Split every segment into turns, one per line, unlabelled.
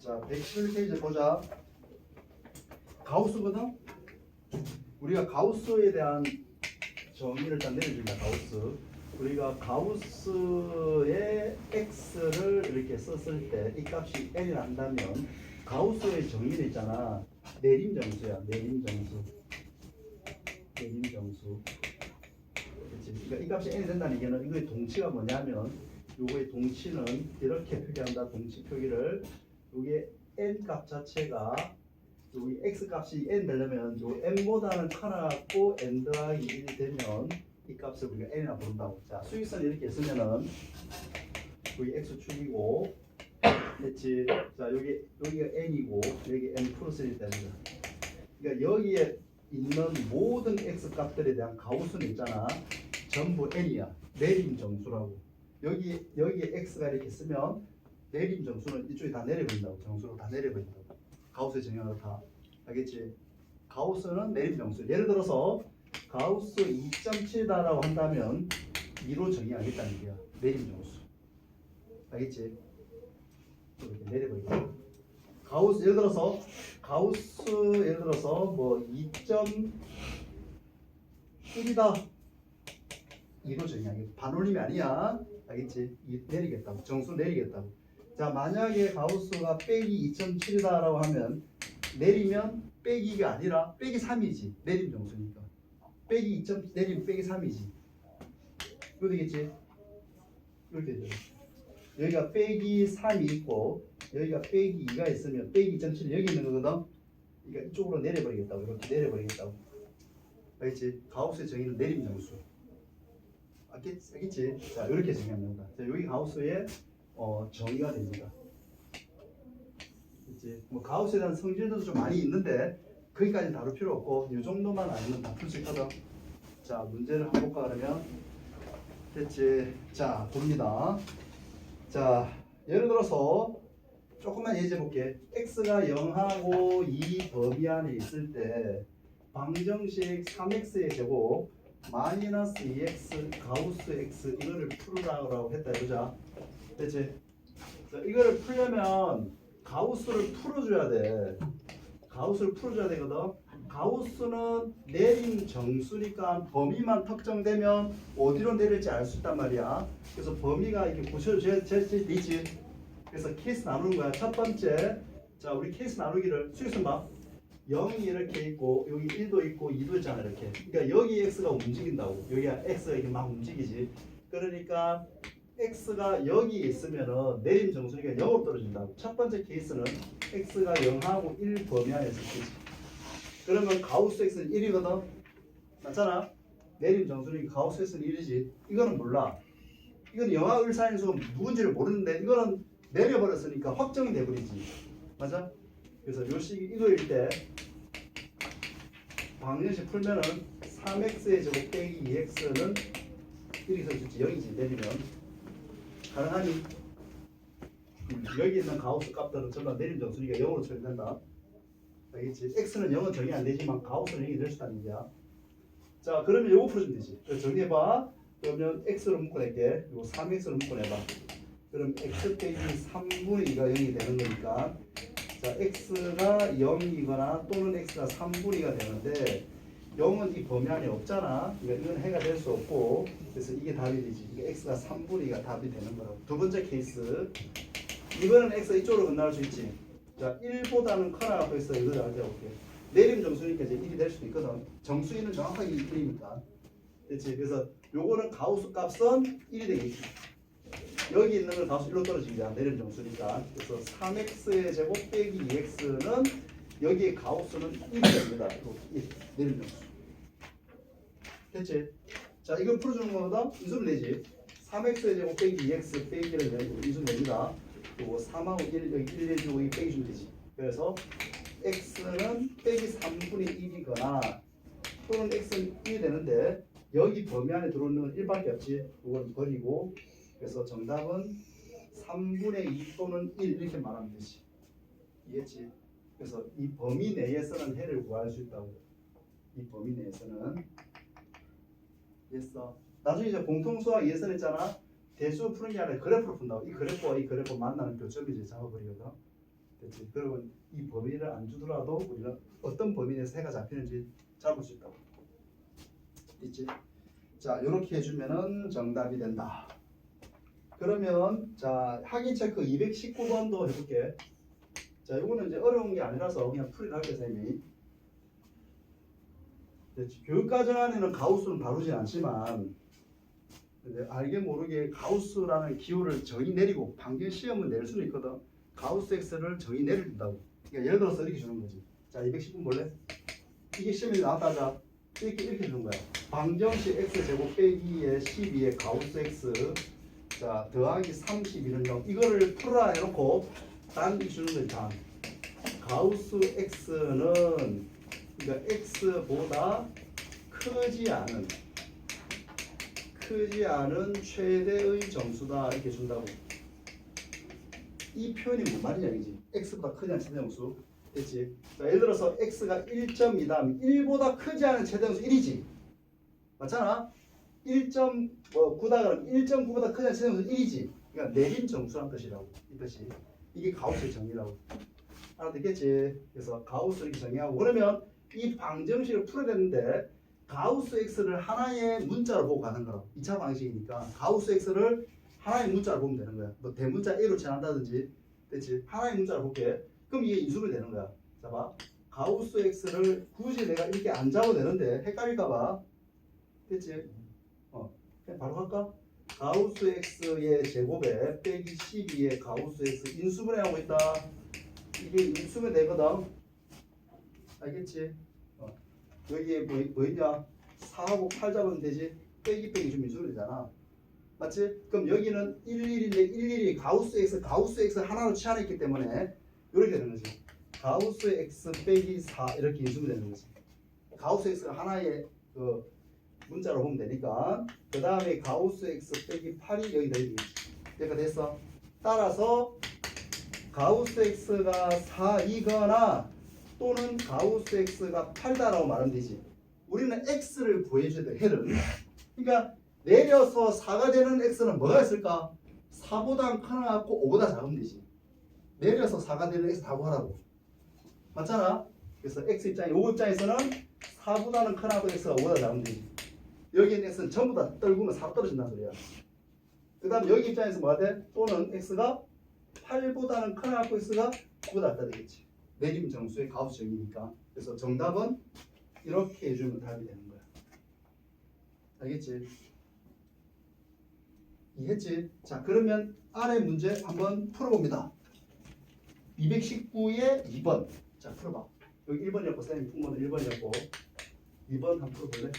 자, 111페이지 보자. 가우스거든? 우리가 가우스에 대한 정의를 일단 내려준다. 가우스. 우리가 가우스의 x를 이렇게 썼을 때 이 값이 n이라 한다면 가우스의 정의는 있잖아. 내림정수야. 내림정수. 내림정수. 그렇지. 그러니까 이 값이 n이 된다는 얘기는 이거의 동치가 뭐냐면 요거의 동치는 이렇게 표기한다. 동치 표기를 요게 n 값 자체가 여기 x 값이 n 되려면 요 n보다는 커나고 n 더하기 1이 되면 이 값을 우리가 n이라 부른다고. 자, 수직선 이렇게 쓰면은 여기 x축이고 됐지. 자, 여기가 n이고 여기 n 플러스 1이 됩니다. 그러니까 여기에 있는 모든 x 값들에 대한 가우스는 있잖아. 전부 n이야. 내림 정수라고. 여기에 x가 이렇게 쓰면 내림 정수는 이쪽에 다 내려버린다고. 정수로 다 내려버린다고. 가우스의 정의가 다. 알겠지? 가우스는 내림 정수. 예를 들어서 가우스 2.7다라고 한다면 2로 정의하겠다는 얘기야. 내림 정수. 알겠지? 이렇게 내려버리고. 가우스 예를 들어서 뭐 2.1이다. 2로 정의하겠다. 반올림이 아니야. 알겠지? 내리겠다고. 정수 내리겠다고. 자, 만약에 가우스가 빼기 2.7이다라고 하면 내리면 빼기가 아니라 빼기 3이지. 내림 정수니까. 빼기 2. 내리면 빼기 3이지. 이거 되겠지? 이렇게 되죠. 여기가 빼기 3이 있고 여기가 빼기 2가 있으면 빼기 2.7이 여기 있는 거거든. 그러니까 이쪽으로 내려버리겠다고. 이렇게 내려버리겠다고. 알겠지? 가우스의 정의는 내림 정수. 알겠지? 자, 이렇게 정의합니다. 자, 여기 가우스의 정의가 됩니다. 그치? 뭐 가우스에 대한 성질도 좀 많이 있는데 거기까지 다룰 필요 없고 이 정도만 알면 다 풀 수 있거든. 자, 문제를 한번 볼까 그러면 됐지? 자, 봅니다. 자, 예를 들어서 조금만 예제 볼게. x가 0하고 2 범위 안에 있을 때 방정식 3x의 제곱 마이너스 2x 가우스 x 이거를 풀으라고 했다 이거자. 됐지? 자, 이거를 풀려면 가우스를 풀어줘야 돼. 가우스를 풀어줘야 되거든. 가우스는 내림 정수니까 범위만 특정되면 어디로 내릴지 알 수 있단 말이야. 그래서 범위가 이렇게 고쳐져야 되지. 그래서 케이스 나누는 거야. 첫 번째, 자, 우리 케이스 나누기를 수익선 봐. 0이 이렇게 있고 여기 1도 있고 2도 있잖아 이렇게. 그러니까 여기 x가 움직인다고. 여기가 x가 이렇게 막 움직이지. 그러니까 x가 여기 있으면은 내림 정수니까 0으로 떨어진다고. 첫 번째 케이스는 x가 0하고 1 범위 안에 있을 때지. 그러면 가우스 x는 1이거든. 맞잖아. 내림 정수니까 가우스 x는 1이지. 이거는 몰라. 이건 0하고 1 사이인 수가 누군지를 모르는데 이거는 내려버렸으니까 확정이 돼버리지. 맞아? 그래서 요 식이 이거일 때 방정식 풀면은 3x의 제곱 빼기 2x는 1이 써줄지 0이지 내리면 가능하니? 여기 있는 가우스 값들은 전부 내림 정수니까 0으로 처리된다. 알겠지? x는 0은 정의 안 되지만 가우스는 0이 될 수 있다는 얘기야. 자, 그러면 요거 풀어주면 되지. 정리해봐. 그러면 x로 묶어낼게. 요거 3x로 묶어내봐. 그럼 x 빼기 3분의 2가 0이 되는 거니까 자, x가 0이거나 또는 x가 3분의 2가 되는데 0은 이 범위 안에 없잖아. 그러니까 이건 해가 될 수 없고 그래서 이게 답이 되지. 이게 x가 3분의 2가 답이 되는 거라고. 두 번째 케이스 이번엔 x가 이쪽으로 건너갈 수 있지. 자, 1보다는 커나가고 있어. 이거 잘 해볼게. 내림 정수니까 이제 1이 될 수도 있거든. 정수인은 정확하게 1이니까. 됐지? 그래서 요거는 가우스 값은 1이 되겠지. 여기 있는 걸 가우스 1로 떨어지자. 내림 정수니까. 그래서 3x의 제곱 빼기 2x는 여기에 가우스는 1이 됩니다. 1. 내림 정수. 됐지? 자, 이걸 풀어주는 거보다 이수를 내지. 3x의 제곱 빼기 2x 빼기를 내고 이수 냅니다. 그리고 3하고 1 여기 1 내주고 이 빼기 주면 되지. 그래서 x는 빼기 3분의 1이거나 또는 x는 1이 되는데 여기 범위 안에 들어오는 건 1밖에 없지. 이건 버리고 그래서 정답은 3분의 2 또는 1 이렇게 말하면 되지. 이해했지? 그래서 이 범위 내에서는 해를 구할 수 있다고. 이 범위 내에서는. 이해했어? 나중에 이제 공통수학 예선 했잖아. 대수 푸는 게 아니라 그래프로 푼다고. 이 그래프와 이 그래프 만나는 교점을 이제 잡아버리거든. 됐지? 그러면 이 범위를 안 주더라도 우리는 어떤 범위 내에서 해가 잡히는지 잡을 수 있다고. 있지? 자, 이렇게 해주면은 정답이 된다. 그러면 자, 확인 체크 219번도 해볼게. 자, 이거는 이제 어려운 게 아니라서 그냥 풀이를 할게, 쌤이. 교육과정 안에는 가우스는 다루진 않지만 근데 알게 모르게 가우스라는 기호를 정의 내리고 방정 시험은 낼 수는 있거든. 가우스 X를 정의 내린다고. 그러니까 예를 들어서 이렇게 주는 거지. 자, 210분 볼래? 이게 시험에 나왔다. 자, 이렇게 주는 거야. 방정식 X 제곱 빼기의 12의 가우스 X 자 더하기 31은 0. 이거를 풀어라 해놓고 단 주는 거지. 단. 가우스 X는 그러니까 X보다 크지 않은 최대의 점수다 이렇게 준다고. 이 표현이 뭔 말이냐 이지. X보다 크지 않은 최대 점수. 됐지? 자, 예를 들어서 X가 1.2다. 1보다 크지 않은 최대 점수 1이지. 맞잖아? 1.9다 그러면 1.9보다 크지 않은 최대 점수 1이지. 그러니까 내린 점수란 뜻이라고. 이 뜻이. 이게 가우스의 정의라고. 알아듣겠지? 그래서 가우스 이렇게 정의하고 그러면 이 방정식을 풀어야 되는데 가우스 X를 하나의 문자로 보고 가는 거라고. 2차 방식이니까 가우스 X를 하나의 문자로 보면 되는 거야. 뭐 대문자 A로 칠한다든지 됐지? 하나의 문자로 볼게. 그럼 이게 인수분해 되는 거야. 자 봐. 가우스 X를 굳이 내가 이렇게 안 잡아도 되는데 헷갈릴까 봐. 됐지? 그냥 바로 할까? 가우스 X의 제곱에 빼기 12의 가우스 X 인수분해하고 있다. 이게 인수분해 되거든. 알겠지? 여기에 뭐 있냐? 4하고 8 잡으면 되지? 빼기 좀 인수분해 되잖아. 맞지? 그럼 여기는 11인데 11이 가우스 X 하나로 치환했기 때문에 이렇게 되는 거지. 가우스 X 빼기 4 이렇게 인수분해 되는 거지. 가우스 X가 하나의 그 문자로 보면 되니까 그 다음에 가우스 X 빼기 8이 여기다 있겠지. 그러니까 됐어. 따라서 가우스 X가 4이거나 또는 가우스 X가 8다라고 말하면 되지. 우리는 X를 구해줘야 돼. 해를. 그러니까 내려서 4가 되는 X는 뭐가 있을까? 4보다 크나 갖고 5보다 작으면 되지. 내려서 4가 되는 X 다 구하라고. 맞잖아? 그래서 X 입장에서는 4보다는 크나 갖고 X가 5보다 작으면 되지. 여기 있는 X는 전부 다 떨구면 4로 떨어진다는 소리야. 그 다음 여기 입장에서 뭐가 돼? 또는 X가 8보다는 크나 갖고 X가 9보다 작다 되겠지. 내림 정수의 가우스 정의니까. 그래서 정답은 이렇게 해주면 답이 되는 거야. 알겠지? 이해했지? 자, 그러면 아래 문제 한번 풀어봅니다. 219의 2번. 자, 풀어봐. 여기 1번이었고, 선생님 푼 거는 1번이었고, 2번 한번 풀어볼래?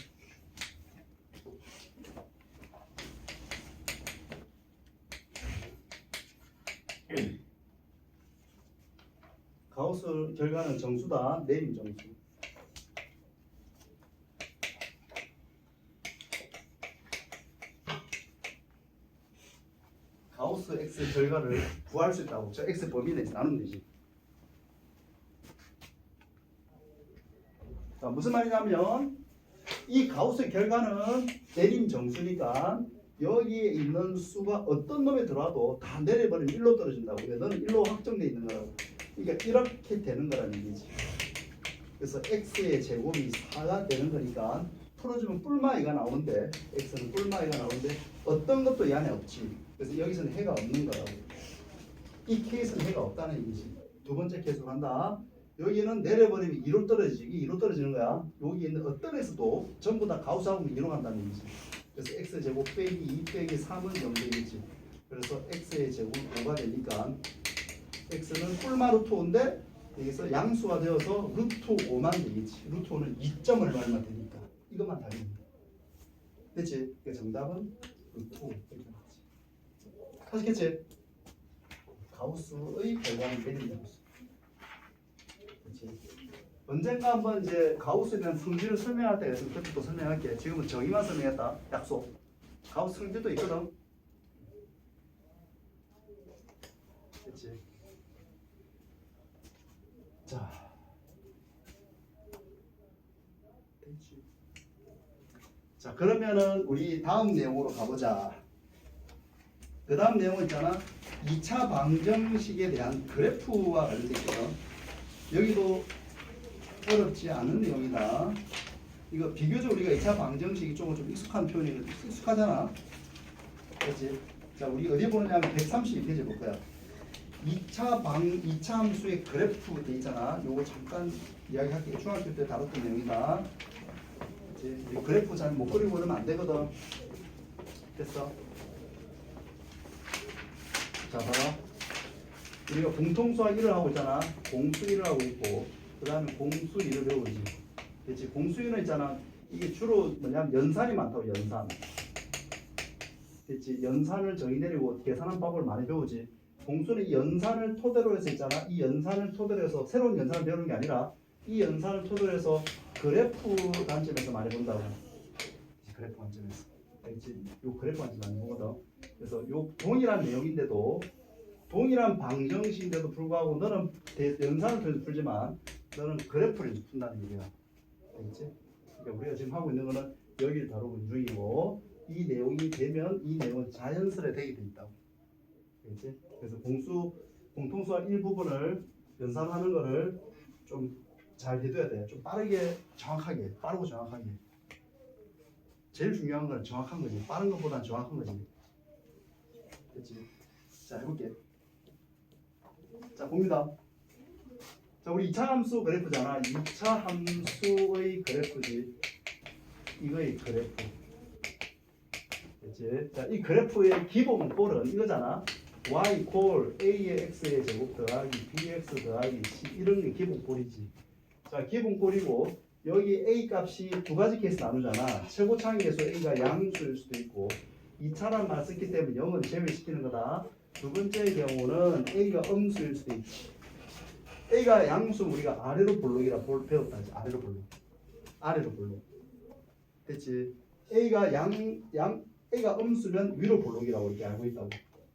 가우스 결과는 정수다. 내림 정수. 가우스 X 결과를 구할 수 있다고. 저 X 범위 내에서 나누면 되지. 자, 무슨 말이냐면 이 가우스 결과는 내림 정수니까 여기에 있는 수가 어떤 놈에 들어와도 다 내려버리면 1로 떨어진다고. 너는 1로 확정되어 있는 거라고. 그러니까 이렇게 되는 거라는 얘기지. 그래서 X의 제곱이 4가 되는 거니까 풀어주면 뿔마이가 나오는데 X는 뿔마이가 나오는데 어떤 것도 이 안에 없지. 그래서 여기서는 해가 없는 거라고. 이 케이스는 해가 없다는 얘기지. 두 번째 케이스로 간다. 여기는 내려버리면 2로 떨어지지. 2로 떨어지는 거야. 여기 있는 어떤 X도 전부 다 가우스하고 2로 간다는 얘기지. 그래서 X제곱 빼기 2 빼기 3은 0 되겠지. 그래서 X의 제곱은 5가 되니까 X는 뿔마 루트 5인데 여기서 양수가 되어서 루트 5만 되겠지. 루트 5는 2점 얼마만 되니까 이것만 답입니다. 됐지? 그러니까 정답은 루트 5 이렇게 나왔지. 하시겠지? 가우스의 결과는 내림 정수. 그렇지? 언젠가 한번 이제 가우스에 대한 성질을 설명할 때가 있으면 그때 또 설명할게. 지금은 정의만 설명했다. 약속. 가우스 성질도 있거든. 됐지? 자, 됐지? 자, 그러면은 우리 다음 내용으로 가보자. 그 다음 내용은 있잖아. 2차 방정식에 대한 그래프와 관련돼 있거든. 여기도 어렵지 않은 내용이다. 이거 비교적 우리가 2차 방정식이 조금 좀 익숙한 표현이 익숙하잖아. 그렇지? 자, 우리 어디 보느냐면 132페이지 볼 거야. 2차 함수의 그래프 돼 있잖아. 요거 잠깐 이야기할게. 중학교 때 다뤘던 내용이다. 그렇지? 이 그래프 잘 못 그리고 그러면 안 되거든. 됐어? 자, 봐라. 우리가 공통수와 1을 하고 있잖아. 공수 1을 하고 있고, 그 다음에 공수 2를 배우지. 그렇지? 공수 1은 있잖아. 이게 주로 뭐냐면 연산이 많다고, 연산. 그렇지? 연산을 정의 내리고 계산한 방법을 많이 배우지. 공수는 이 연산을 토대로 해서 있잖아. 이 연산을 토대로 해서 새로운 연산을 배우는 게 아니라 이 연산을 토대로 해서 그래프 관점에서 많이 본다고. 그래프 관점에서. 그렇지? 요 그래프 관점 많이 보거든. 그래서 요 동일한 내용인데도 동일한 방정식인데도 불구하고 너는 연산을 풀지만 너는 그래프를 푼다는 얘기야. 알겠지? 그러니까 우리가 지금 하고 있는 거는 여기를 다루고 있는 중이고 이 내용이 되면 이 내용은 자연스레 되게 돼 있다고. 알겠지? 그래서 공통수와 일부분을 연산하는 거를 좀 잘 해둬야 돼. 좀 빠르게 정확하게, 빠르고 정확하게. 제일 중요한 건 정확한 거지. 빠른 것보다는 정확한 거지. 됐지? 자, 해볼게. 자, 봅니다. 자, 우리 2차 함수 그래프잖아. 2차 함수의 그래프지. 이거의 그래프. 됐지? 자, 이 그래프의 기본 꼴은 이거잖아. y 꼴 a의 x의 제곱 더하기 bx 더하기 c 이런 게 기본 꼴이지. 자, 기본 꼴이고 여기 a 값이 두 가지 케이스 나누잖아. 최고차항 계수 a가 양수일 수도 있고 2차란 말 썼기 때문에 0을 제외시키는 거다. 두 번째 경우는 a가 음수일 수도 있지. a가 양수면 우리가 아래로 볼록이라 배웠다. 아래로 볼록. 아래로 볼록. 됐지? a가 a가 음수면 위로 볼록이라고 이렇게 알고 있다고.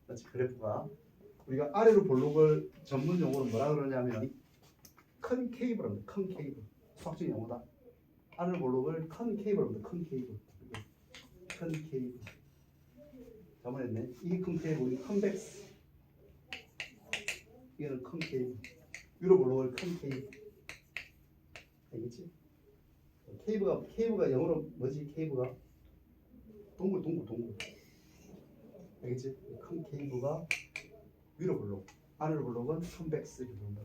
맞지? 그래프가 우리가 아래로 볼록을 전문 용어로 뭐라 그러냐면 컨케이브라고 합니다. 컨케이브. 수학적 용어다. 아래로 볼록을 컨케이브라고 합니다. 컨케이브. 컨케이브. 잘못했네. 이게 컨케이브, 이게 컨벡스. 이거는 컨케이브. 위로 볼록을 컨케이브. 알겠지? 케이브가 영어로 뭐지? 케이브가 동굴. 알겠지? 컨케이브가 위로 볼록, 아래로 볼록은 컨벡스 이렇게 부른다.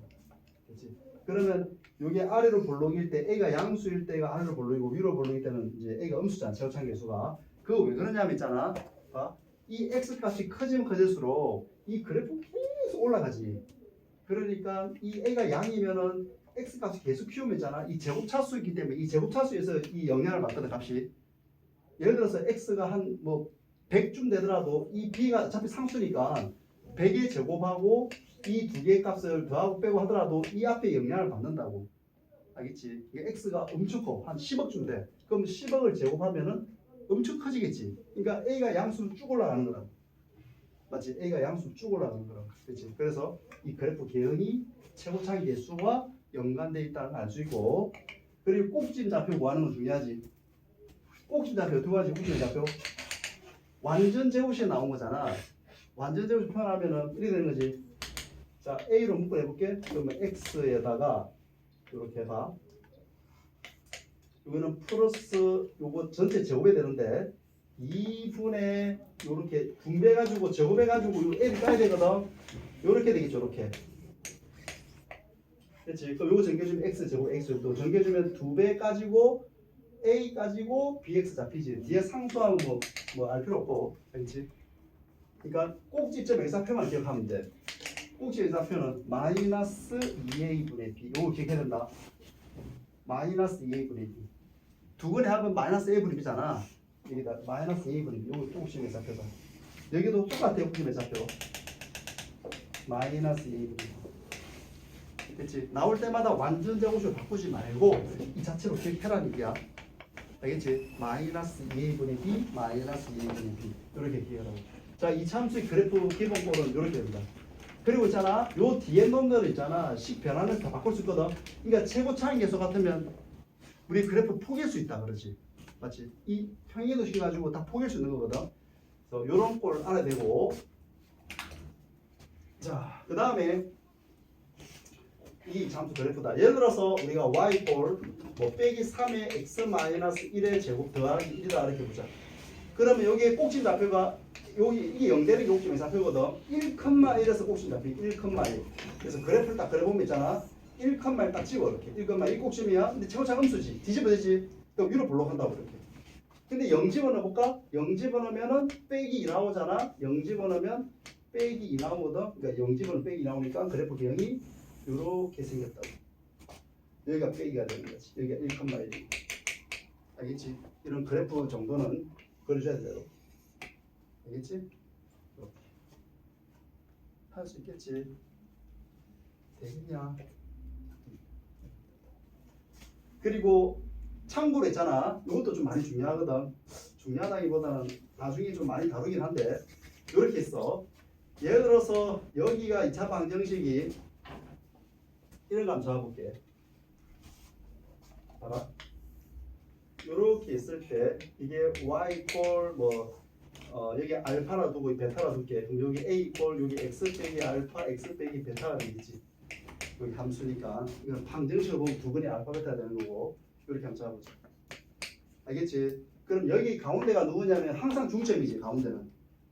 그렇지? 그러면 이게 아래로 볼록일 때 A가 양수일 때가 아래로 볼록이고 위로 볼록일 때는 이제 A가 음수잖아. 최고차항 계수가. 그거 왜 그러냐면 있잖아. 봐. 이 X 값이 커지면 커질수록 이 그래프 계속 올라가지. 그러니까 이 A가 양이면은 X 값이 계속 키우면 있잖아. 이 제곱차수이기 때문에 이 제곱차수에서 이 영향을 받거든 값이. 예를 들어서 X가 한 뭐 100쯤 되더라도 이 B가 어차피 상수니까 100의 제곱하고 이 두 개의 값을 더하고 빼고 하더라도 이 앞에 영향을 받는다고. 알겠지? 이게 X가 엄청 커. 한 10억쯤 돼. 그럼 10억을 제곱하면은 엄청 커지겠지. 그러니까 A가 양수로 쭉 올라가는 거라고. 맞지? A가 양수로 쭉 올라가는 거라고. 그렇지? 그래서 이 그래프 개형이 최고차항 계수와 연관되어 있다는 걸 알 수 있고, 그리고 꼭지점 좌표 구하는 건 중요하지. 꼭지점 좌표 두 가지 꼭지점 좌표. 완전 제곱식에 나온 거잖아. 완전 제곱식 표현하면은 이렇게 되는 거지. 자, A로 묶어내볼게. 그러면 X에다가 이렇게 해봐. 이거는 플러스 요거 전체 제곱이 되는데 2분의 요렇게 분배해가지고 제곱해가지고 요 A를 까야 되거든. 요렇게 되겠죠. 요렇게. 그렇지? 그럼 요거 전개주면 X 제곱 X 또 전개주면 2배 까지고 A 까지고 BX 잡히지. 뒤에 상수하면 뭐 알 필요 없고. 알겠지? 그러니까 꼭지점 X좌표만 기억하면 돼. 꼭지 X좌표는 마이너스 2A분의 B. 요거 기억해야 된다. 마이너스 2A분의 B. 두 번에 합은 마이너스 A분의 B잖아. 여기다 마이너스 A분의 B. 요거 꼭지 X좌표다. 여기도 똑같아요. 꼭지 X좌표. 마이너스 A분의 B. 됐지? 나올 때마다 완전 제곱식으로 바꾸지 말고 이 자체로 기억해라는 얘기야. 알겠지? 마이너스 2A분의 B, 마이너스 2A분의 B 이렇게 기억하라고. 자, 이 참수의 그래프 기본꼴은 이렇게 됩니다. 그리고 있잖아, 요 뒤에 놈들 있잖아, 식 변화는 다 바꿀 수 있거든. 그러니까 최고차항 계수 같으면 우리 그래프 포기할 수 있다 그러지. 맞지? 이 평행이동 시켜가지고 다 포기할 수 있는 거거든. 그래서 요런 꼴 알아야 되고, 자, 그 다음에 이 잠수 그래프다. 예를 들어서 우리가 y 꼴 뭐 빼기 3의 x 마이너스 1의 제곱 더하기 1이다 이렇게 보자. 그러면 여기에 꼭지 좌표가 여기 이게 0 되는 게 꼭지 좌표거든. 1,1에서 꼭지 좌표 1,1. 그래서 그래프를 딱 그려보면 있잖아. 1,1 딱 집어 이렇게. 1,1 꼭지면 근데 최고차 음수지. 뒤집어 되지. 그럼 위로 볼록한다고 이렇게. 근데 0 집어넣어볼까? 0 집어넣으면은 빼기 2 나오잖아. 0 집어넣으면 빼기 2 나오거든. 그러니까 0 집어넣으면 빼기 2 나오니까 그래프 경이 이렇게 생겼다고. 여기가 빼기가 되는 거지. 여기가 1,1. 알겠지? 이런 그래프 정도는 그려줘야 돼요. 알겠지? 이렇게. 할 수 있겠지? 되겠냐? 그리고 참고로 있잖아. 이것도 좀 많이 중요하거든. 중요하다기보다는 나중에 좀 많이 다루긴 한데 이렇게 있어. 예를 들어서 여기가 2차 방정식이 이런 거 한번 잡아볼게. 봐라. 이렇게 있을 때 이게 y 꼴 뭐 여기 알파라 두고 베타라 둘게. 그럼 여기 a 꼴 여기 x 빼기 알파 x 빼기 베타가 되겠지. 여기 함수니까 이건 방정식으로 보면 두 번의 알파 베타가 되는 거고 이렇게 한번 잡아보자. 알겠지? 그럼 여기 가운데가 누구냐면 항상 중점이지.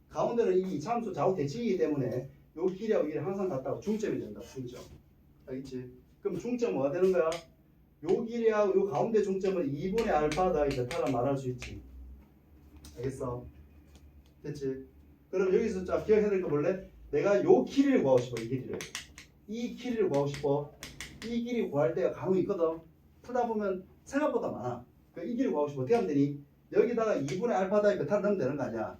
가운데는 이 이차함수 좌우 대칭이기 때문에 요 길이하고 이 길이 항상 같다고 중점이 된다. 중점. 알겠지? 그럼 중점 뭐가 되는 거야? 요 길이하고 요 가운데 중점은 2분의 알파 더하기 베타라 말할 수 있지. 알겠어? 됐지? 그럼 여기서 자 기억해야 될 거 볼래? 내가 요 길이를 구하고 싶어. 이 길이를. 이 길이를 구하고 싶어. 이 길이 구할 때가 간혹 있거든. 풀다 보면 생각보다 많아. 이 길이 구하고 싶어. 어떻게 하면 되니? 여기다가 2분의 알파 더하기 베타를 넣으면 되는 거 아니야.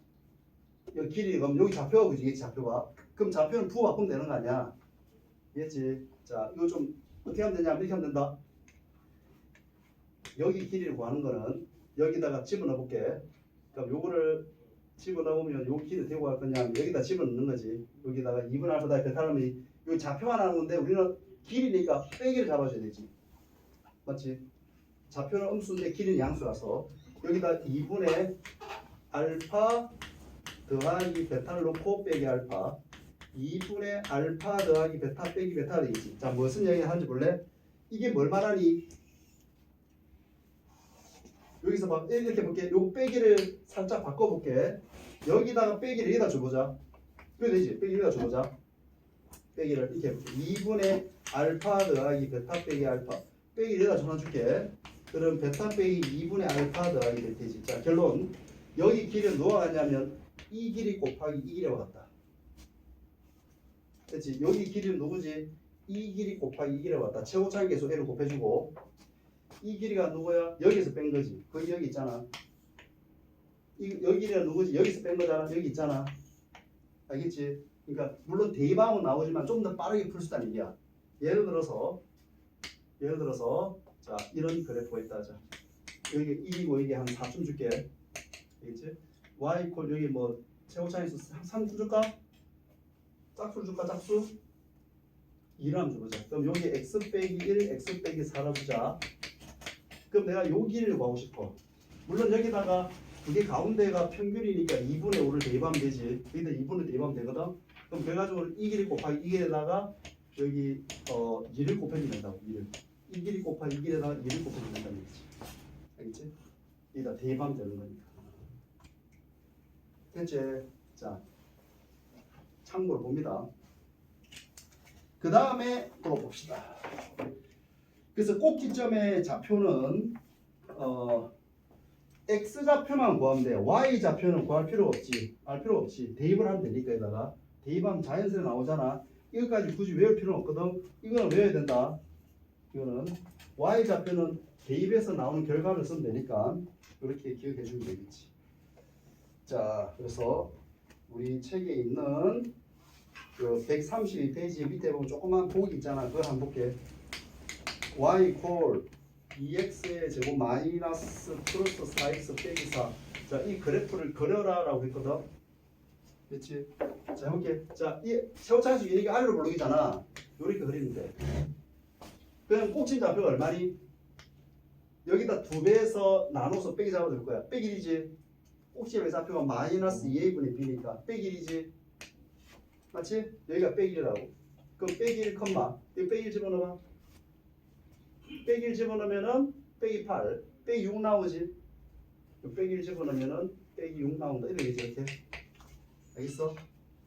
여기 길이 그럼 여기 좌표가 그지? 좌표가. 그럼 좌표는 부호 바꾸면 되는 거 아니야. 이해했지? 자, 이거 좀 어떻게 하면 되냐? 이렇게 하면 된다. 여기 길이를 구하는 거는 여기다가 집어넣어 볼게. 그럼 요거를 집어넣으면 요 길이 대고 할 거냐? 여기다 집어넣는 거지. 여기다가 2분의 알파 더하기 베타라면 여기 좌표가 나오는 건데 우리는 길이니까 빼기를 잡아줘야 되지. 맞지? 좌표는 음수인데 길이는 양수라서 여기다 2분의 알파 더하기 베타를 놓고 빼기 알파 2분의 알파 더하기 베타 빼기 베타가 되겠지. 자, 무슨 얘기 하는지 볼래? 이게 뭘 말하니? 여기서 봐. 이렇게 볼게. 요거 빼기를 살짝 바꿔볼게. 여기다가 빼기를 여기다 줘보자. 그래 되지? 빼기 여기다 줘보자. 빼기를 이렇게 해볼게. 2분의 알파 더하기 베타 빼기 알파 빼기를 여기다 전화줄게. 그럼 베타 빼기 2분의 알파 더하기 베타지. 자, 결론. 여기 길이는 누가 같냐면 이 길이 곱하기 이 길이와 같다. 그렇지? 여기 길이는 누구지? 이 길이 곱하기 이 길이와 같다. 최고차이 계수 L을 곱해주고 이 길이가 누구야? 여기서 뺀 거지. 거기 여기 있잖아. 여기 길이가 누구지? 여기서 뺀 거잖아. 여기 있잖아. 알겠지? 그러니까 물론 대입하면 나오지만 좀 더 빠르게 풀 수 있다는 얘기야. 예를 들어서 자 이런 그래프가 있다. 자 여기 1이고 이게 한 4쯤 줄게. 알겠지? y 이퀄 여기 뭐 최고차이수 3 줄까? 짝수 줄까? 짝수? 2를 한번 줘보자. 그럼 여기 x 빼기 1, x 빼기 4라 주자. 그럼 내가 요 길이를 구하고 싶어. 물론 여기다가 그게 가운데가 평균이니까 2분의 5를 대입하면 되지. 여기다 2분을 대입하면 되거든. 그럼 그래가지고 이 길이 곱하기 이 길에다가 여기 2를 곱해주면 된다고. 2를. 이 길이 곱하기 이 길에다가 2를 곱해주면 된다는 얘기지. 알겠지? 여기다 대입하면 되는 거니까. 됐지? 자, 참고로 봅니다. 그 다음에 또 봅시다. 그래서 꼭지점의 좌표는 x 좌표만 구하면 돼. y 좌표는 구할 필요 없지. 알 필요 없지. 대입을 하면 되니까 여기다가 대입하면 자연스레 나오잖아. 이것까지 굳이 외울 필요는 없거든. 이거는 외워야 된다. 이거는 y 좌표는 대입해서 나오는 결과를 쓰면 되니까 이렇게 기억해 주면 되겠지. 자, 그래서 우리 책에 있는 그 132페이지 밑에 보면 조그만 보기 있잖아. 그걸 한번 볼게. y 콜 2x의 제곱 마이너스 플러스 4x 빼기 4. 자, 이 그래프를 그려라 라고 했거든. 그렇지? 자, 해볼게. 자, 이 최고차이수 이렇게 아래로 볼록이잖아. 이렇게 그리면 돼. 그럼 꼭지 좌표가 얼마니? 여기다 2배에서 나눠서 빼기 잡아줄 거야. 빼기이지. 꼭지의 좌표가 마이너스 2a분의 b니까 빼기이지. 맞지? 여기가 빼기 1이라고. 그럼 빼기 1 컴마. 여기 빼기 1 집어넣어봐. 빼기 1 집어넣으면은 빼기 8. 빼기 6 나오지? 빼기 1 집어넣으면은 빼기 6 나온다. 이렇게 이렇게. 알겠어?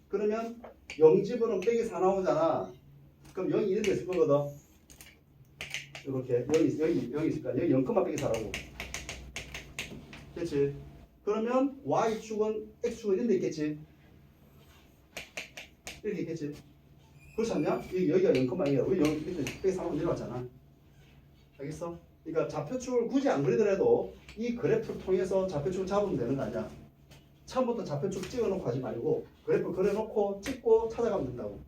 그러면 0 집어넣으면 빼기 4 나오잖아. 그럼 0이 이런 데 있을 거거든. 이렇게 0이 있을까? 여기 0, 빼기 4라고. 그렇지? 그러면 y축은 x축은 이런 데 있겠지? 이렇게 있겠지? 그렇지 않냐? 여기가 0,2야. 왜 0, 빼기 3은 내려왔잖아. 알겠어? 그러니까 좌표축을 굳이 안 그리더라도 이 그래프를 통해서 좌표축을 잡으면 되는 거 아니야? 처음부터 좌표축 찍어놓고 하지 말고 그래프 그려놓고 찍고 찾아가면 된다고.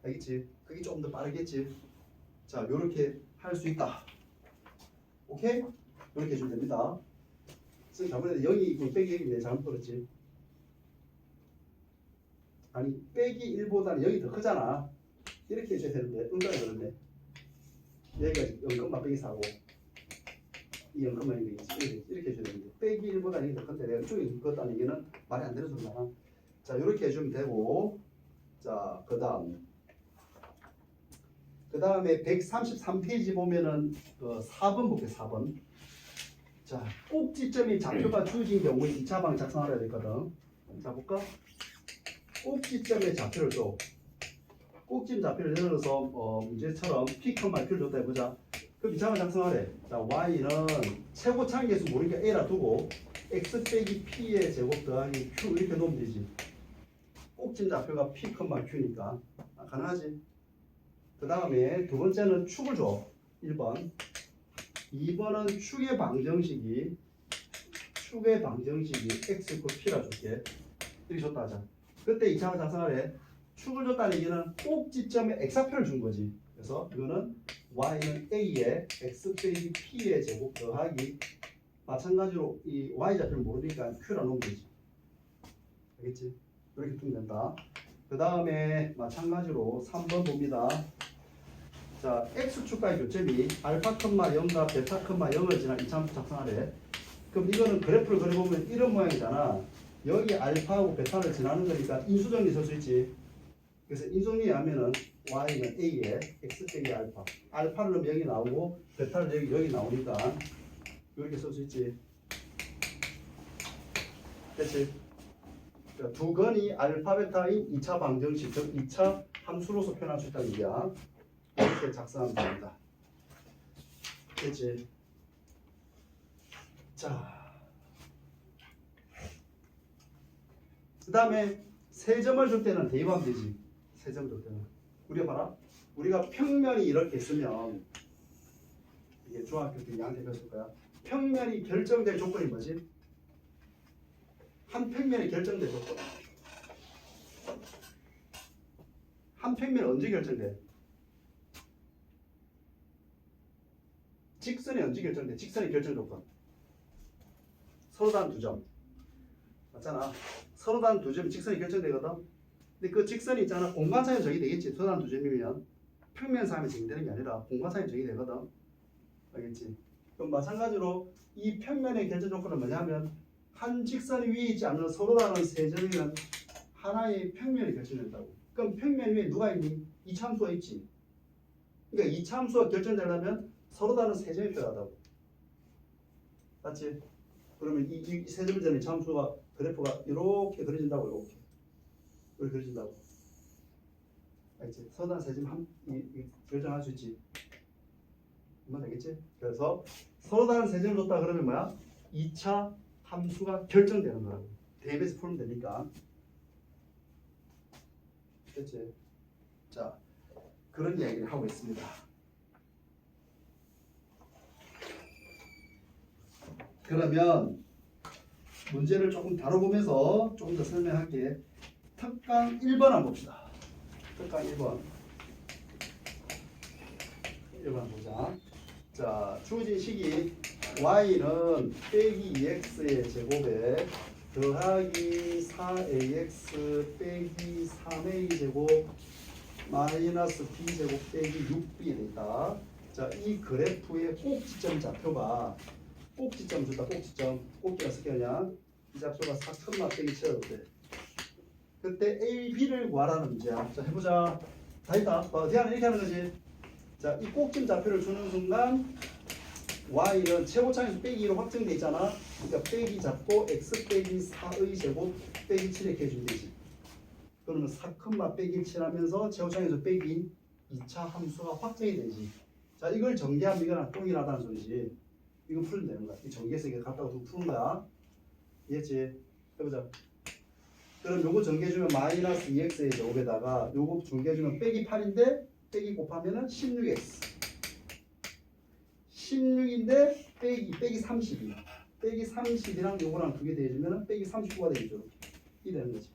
알겠지? 그게 조금 더 빠르겠지? 자, 요렇게 할 수 있다. 오케이? 요렇게 해주면 됩니다. 지금 저번에 0이 빼기 1인데 잘못 들었지? 아니 빼기 1보다는 0이 더 크잖아. 이렇게 해줘야 되는데 응가가 그런데 여기가 0, 빼기 4고 이 0,1이겠지. 이렇게 해줘야 되는데 빼기 1보다 0이 더 큰데 내가 이쪽에 그것다는 얘기는 말이 안 되는 소리잖아. 자, 이렇게 해주면 되고, 자, 그 다음에 133페이지 보면은 4번 볼게요. 4번. 자, 꼭지점이 좌표가 주어진 경우에 2차 방 작성하려야 되거든. 자, 볼까? 꼭지점의 좌표를 줘. 꼭지점 좌표를 예를 들어서 문제처럼 p, q를 줬다 해보자. 그럼 2차 방 작성하래. 자, y는 최고 차항계수 모르니까 a라 두고 x 빼기 p의 제곱 더하기 q 이렇게 놓으면 되지. 꼭지점 좌표가 p, q니까 가능하지. 그 다음에 두 번째는 축을 줘. 1번. 2번은 축의 방정식이 x = p라 줄게. 이렇게 줬다 하자. 그때 2차원 작성하래. 축을 줬다는 얘기는 꼭지점에 x좌표를 준 거지. 그래서 이거는 y는 a에 x 빼기 p의 제곱 더하기 마찬가지로 이 y좌표를 모르니까 q라 놓으면 되지. 알겠지? 이렇게 두면 된다. 그 다음에 마찬가지로 3번 봅니다. 자, x축과의 교점이 알파, 0과 베타, 0을 지나 2차함수 작성하래. 그럼 이거는 그래프를 그려보면 이런 모양이잖아. 여기 알파하고 베타를 지나는 거니까 인수정리 쓸 수 있지. 그래서 인수정리하면은 y는 a에 x 빼기 알파. 알파를 넣으면 여기 나오고 베타를 여기 나오니까 이렇게 쓸 수 있지. 됐지? 그러니까 두 건이 알파, 베타인 2차 방정식, 즉 2차 함수로서 표현할 수 있다는 얘기야. 이렇게 작성하면 됩니다. 됐지? 자, 그 다음에 세 점을 줄 때는 대입하면 되지. 세 점을 줄 때는 우리가 봐라. 우리가 평면이 이렇게 있으면 이게 중학교 때 양대 배웠을 거야. 평면이 결정될 조건이 뭐지? 한 평면이 결정될 조건. 한 평면이 언제 결정돼? 직선이 언제 결정돼? 직선의 결정 조건. 서로 다른 두 점. 맞잖아. 서로 다른 두 점이 직선이 결정되거든. 근데 그 직선이 있잖아. 공간상에 적이 되겠지. 서로 다른 두 점이면 평면상에 적용되는 게 아니라 공간상에 적이 되거든. 알겠지? 그럼 마찬가지로 이 평면의 결정 조건은 뭐냐면 한 직선 위에 있지 않는 서로 다른 세 점이면 하나의 평면이 결정된다고. 그럼 평면 위에 누가 있니? 이차함수가 있지. 그러니까 이차함수가 결정되려면 서로 다른 세 점이 필요하다고. 맞지? 그러면 이 세 점을 되는 이차함수가 그래프가 이렇게 그려진다고. 이렇게 그려진다고. 알겠지? 서로 다른 세 점 결정할 수 있지. 이만 되겠지? 그래서 서로 다른 세 점을 줬다 그러면 뭐야? 2차 함수가 결정되는 거라고. 대입해서 풀면 되니까. 됐지? 자, 그런 이야기를 하고 있습니다. 그러면 문제를 조금 다뤄보면서 조금 더 설명할게. 특강 1번 한번 봅시다. 특강 1번. 1번 보자. 자, 주어진 식이 y는 빼기 2x의 제곱에 더하기 4ax 빼기 3a 제곱 마이너스 b제곱 빼기 6b 되있다. 자, 이 그래프의 꼭지점 좌표가 꼭지점 준다. 꼭지점. 꼭지가 어떻게 하냐? 이 좌표가 4,000만 빼기 채워도 돼. 그때 A, B를 구하라는 문제야. 자, 해보자. 다 있다. 대안은 이렇게 하는 거지. 자, 이 꼭지점 좌표를 주는 순간 y는 최고차에서 빼기 2로 확정돼 있잖아. 그러니까 빼기 잡고 x 빼기 4의 제곱 빼기 7 이렇게 해주면 되지. 그러면 4, 빼기 7 하면서 최고차에서 빼기 2차 함수가 확정이 되지. 자, 이걸 전개하면 이거랑 동일하다는 소리지. 이거 풀면 되는 거야. 이 전개해서 이거 갖다가 두고 푸는 거야. 이해했지? 해보자. 그럼 요거 전개해주면 마이너스 2x의 제곱에다가 요거 전개해주면 빼기 8인데 빼기 곱하면은 16x. 16인데 빼기 32. 빼기 30이랑 요거랑 두 개 더해주면 빼기 39가 되겠죠. 이 되는 거지.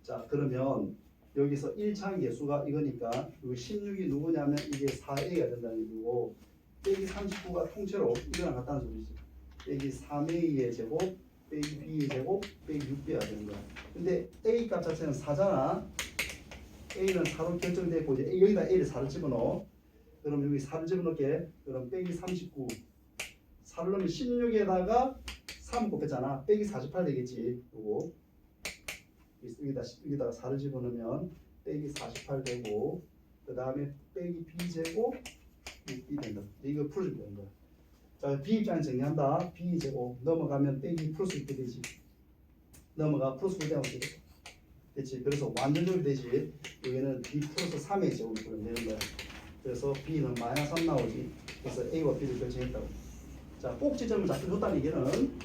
자, 그러면 여기서 1차항 계수가 이거니까 요 16이 누구냐면 이게 4a가 된다는 얘기고 빼기 39가 통째로 이거랑 같다는 소리지. 빼기 3a의 제곱 빼기 b의 제곱 빼기 6b가 되는 거야. 근데 a 값 자체는 4잖아. a는 4로 결정되고 이제 여기다 a를 4를 집어넣어. 그럼 여기 4를 집어넣게. 그럼 빼기 39. 4를 넣으면 16에다가 3 곱했잖아. 빼기 48 되겠지. 요거. 여기다가 4를 집어넣으면 빼기 48 되고 그 다음에 빼기 b제곱 6b 된다. 이거 풀어주면 되는 거야. 자, b 입장에 정리한다. b 제곱 넘어가면 빼기 플러스 6배 되지. 넘어가 플러스 9 되면 되지. 됐지. 그래서 완전적으로 되지. 여기는 b 플러스 3의 제곱을 풀면 되는 거야. 그래서 b는 마이너스 3 나오지. 그래서 a와 b를 결정했다고. 자, 꼭지점을 잡혀줬다는 얘기는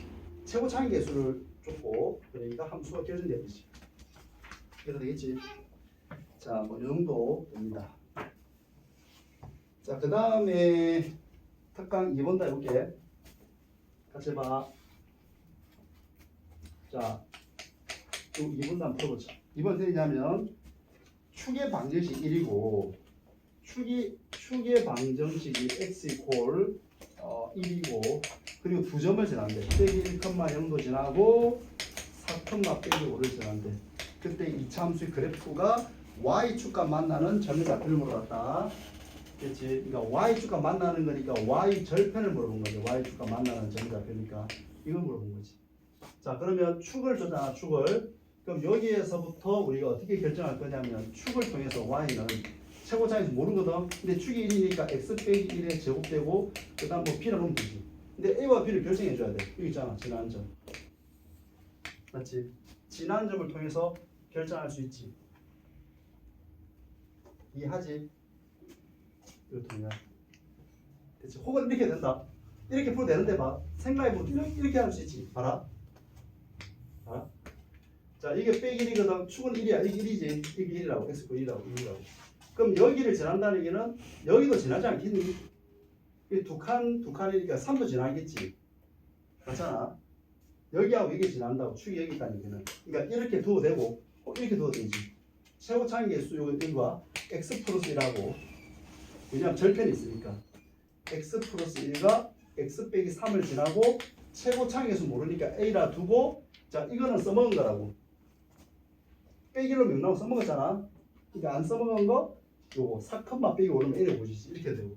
최고차항 계수를 줬고 그러니까 함수가 결정되듯이. 그래서 되겠지. 자, 뭐 이 정도 됩니다. 자, 그 다음에 특강 2번 다 해볼게. 같이 봐. 자, 또 2번 다 한번 풀어보자. 2번 어떻게 되냐면 축의 방정식이 1이고 축의 방정식이 x 이퀄 1이고 그리고 두 점을 지난대. 빼기 1,0도 지나고 4, 빼기 5를 지난대. 그때 2차 함수의 그래프가 y축과 만나는 점의 좌표를 물어봤다. 그렇지? 그러니까 y축과 만나는 거니까 y 절편을 물어본 거죠. y축과 만나는 점의 좌표니까 이걸 물어본 거지. 자, 그러면 축을 줬잖아. 축을. 그럼 여기에서부터 우리가 어떻게 결정할 거냐면 축을 통해서 y는 최고차에서 모르거든. 근데 축이 1이니까 x 빼기 1에 제곱되고 그 다음 뭐 b를 넣으면 되지. 근데 a와 b를 결정해 줘야 돼. 여기 있잖아. 지난 점. 맞지? 지난 점을 통해서 결정할 수 있지. 이해하지? 이거 통해. 됐지? 혹은 이렇게 된다. 이렇게 풀어도 되는데 봐. 생각해보면 이렇게 할 수 있지. 봐라. 봐라. 자, 이게 빼기 1이거든. 축은 1이야. 이게 1이지. 이게 1이라고. x 1이라고. 1이라고. 그럼 여기를 지난다는 얘기는 여기도 지나지 않겠니? 이 두 칸이니까 3도 지나겠지. 맞잖아. 여기하고 이게 지난다고. 축이 여기 있다는 얘기는. 그러니까 이렇게 두어도 되고 이렇게 두어도 되지. 최고차항 계수 요거 x 플러스 1하고 왜냐면 절편이 있으니까 x 플러스 1과 x 빼기 3을 지나고 최고차항 계수 모르니까 a라 두고 자 이거는 써먹은 거라고. 빼기로 명나고 써먹었잖아. 그러니까 안 써먹은 거 요거 4, 빼기 5는 a를 보시지. 이렇게 되고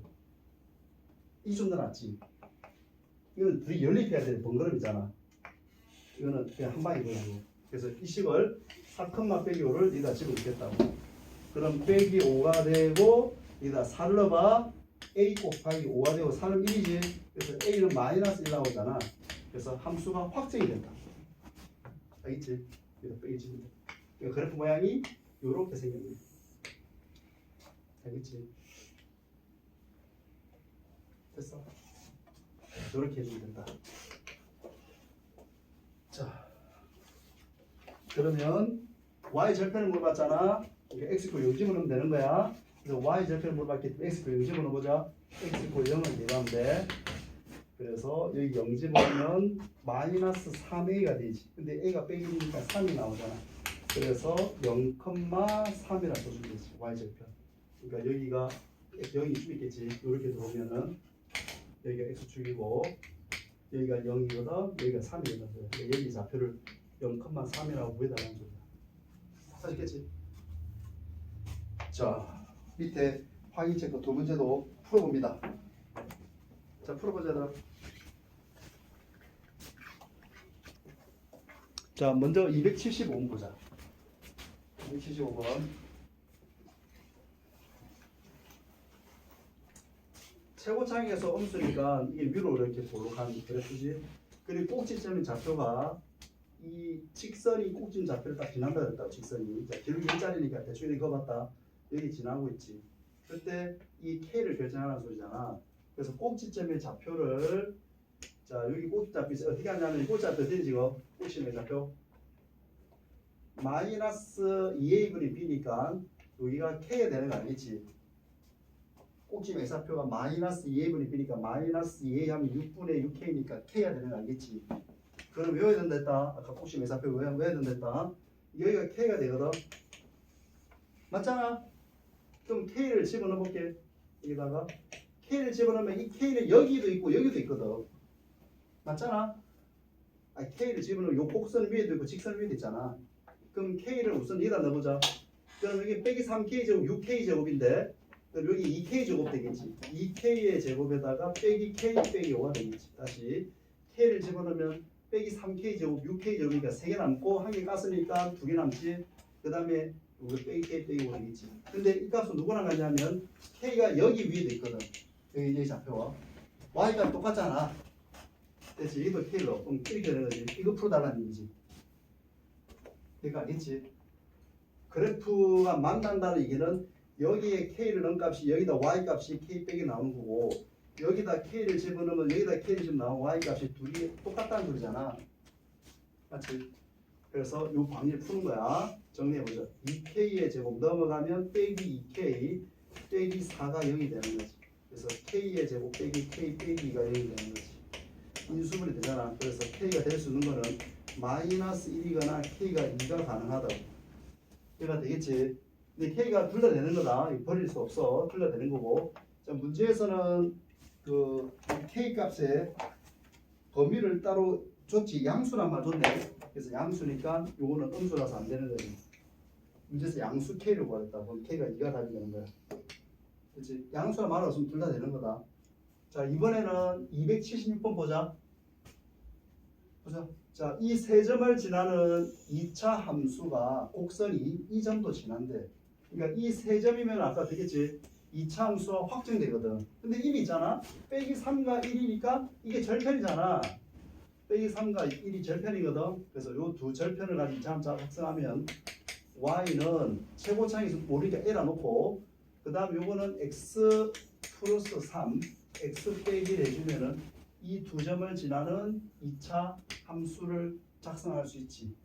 이 좀 더 낫지. 이거는 둘이 연립해야 되는 번거로움이잖아. 이거는 그냥 한 방에 보여주고. 그래서 이 식을 4, 빼기 5를 여기다 집어넣겠다고. 그럼 빼기 5가 되고 여기다 4를 넣어봐. a 곱하기 5가 되고 4는 1이지. 그래서 a는 마이너스 1 나오잖아. 그래서 함수가 확정이 된다. 알겠지? 여기다 빼기 집어넣어. 그러니까 그래프 모양이 이렇게 생겼네. 알겠지? 됐어? 이렇게 해주면 된다. 자, 그러면 y 절편을 물어봤잖아. 그러니까 x 고 0 집어넣으면 되는 거야. 그래서 y 절편을 물어봤기 때문에 x 고 0 집어넣어보자. x 고 0은 대입하면 돼. 그래서 여기 0 집어넣으면 마이너스 3a가 되지. 근데 a가 빼기 1이니까 3이 나오잖아. 그래서 0,3이라 써주면 되지. y 절편. 그러니까 여기가 0이 좀 있겠지. 이렇게 들어오면은 여기가 x축이고 여기가 0이거든. 여기가 3이거든. 그러니까 여기 좌표를 0,3이라고 구해달라는 소리야. 사실겠지? 자, 밑에 확인 체크 두 번째도 풀어봅니다. 자, 풀어보자. 자, 먼저 275번 보자. 275번. 최고창에서 음수니까 이게 위로 이렇게 볼록한 그래프지. 그리고 꼭지점의 좌표가 이 직선이 꼭지점 좌표를 딱 지난다 그랬다. 직선이. 자, 기록이 1짜리니까 대충 이렇게 그어봤다. 여기 지나고 있지. 그때 이 K를 결정하는 소리잖아. 그래서 꼭지점의 좌표를 자, 여기 꼭지좌표 어떻게 하냐면 꼭지좌표 어떻게 지금 꼭지점의 좌표 마이너스 2a분의 b니까 여기가 K가 되는 거 알겠지? 꼭지 X좌표가 마이너스 2a분의 b니까 마이너스 2a 하면 6분의 6k니까 K가 되는 거 알겠지? 그럼 외워야 된다 했다. 아까 꼭지 X좌표 외워야 된다 했다. 여기가 K가 되거든. 맞잖아? 그럼 K를 집어넣어 볼게. 여기다가 K를 집어넣으면 이 K는 여기도 있고 여기도 있거든. 맞잖아? 아니, K를 집어넣으면 요 곡선 위에도 있고 직선 위에도 있잖아. 그럼 K를 우선 여기다 넣어보자. 그럼 여기 빼기 3K 제곱 6K 제곱인데 그럼 여기 2K 제곱 되겠지. 2K의 제곱에다가 빼기 K 빼기 5가 되겠지. 다시 K를 집어넣으면 빼기 3K 제곱 6K 제곱이니까 3개 남고 한 개 깠으니까 2개 남지. 그 다음에 여기 빼기 K 빼기 5 되겠지. 근데 이 값은 누구랑 같냐면 K가 여기 위에도 있거든. 여기 좌표와 Y가 똑같잖아. 그래서 여기도 K로 그럼 이렇게 되는 거지. 이거 풀어달라는 얘기지. 그러니까 알겠지? 그래프가 만난다는 얘기는 여기에 K를 넣은 값이 여기다 Y 값이 K 빼기 나오는 거고 여기다 K를 집어넣으면 여기다 K를 집어 나오면 Y 값이 둘이 똑같다는 소리잖아. 맞지? 그래서 이 방식을 푸는 거야. 정리해보자. 2K의 제곱 넘어가면 빼기 2K 빼기 4가 0이 되는 거지. 그래서 K의 제곱 빼기 K 빼기 2가 0이 되는 거지. 인수분이 되잖아. 그래서 K가 될 수 있는 거는 마이너스 1이거나 K가 2가 가능하다고. 이해가 되겠지? 근데 K가 둘 다 되는 거다. 버릴 수 없어. 둘 다 되는 거고. 자, 문제에서는 그 K 값에 범위를 따로 줬지. 양수란 말 줬네. 그래서 양수니까 요거는 음수라서 안 되는 거지. 문제에서 양수 K를 구했다. 그럼 K가 2가 답이 되는 거야. 그렇지? 양수란 말 없으면 둘 다 되는 거다. 자, 이번에는 276번 보자. 보자. 자, 이 세 점을 지나는 2차 함수가 곡선이 이 점도 지난대. 그러니까 이 세 점이면 아까 되겠지. 2차 함수가 확정되거든. 근데 이미 있잖아. 빼기 3과 1이니까 이게 절편이잖아. 빼기 3과 1이 절편이거든. 그래서 요 두 절편을 가지고 2차 함수 작성하면 y는 최고창에서 우리가 L아 놓고 그 다음 요거는 x 플러스 3 x 빼기를 해주면은 이 두 점을 지나는 2차 함수를 작성할 수 있지.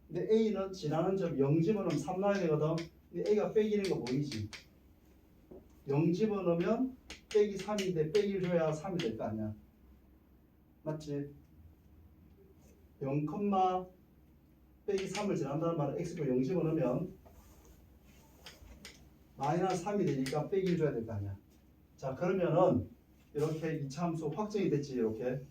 근데 a는 지나는 점 0 집어넣으면 3 나와야 되거든. 근데 a가 빼기는 거 보이지? 0 집어넣으면 빼기 3인데 빼기를 줘야 3이 될 거 아니야. 맞지? 0, 빼기 3을 지난다는 말은 x표 0 집어넣으면 마이너스 3이 되니까 빼기를 줘야 될 거 아니야. 자, 그러면은 이렇게 2차 함수 확정이 됐지. 이렇게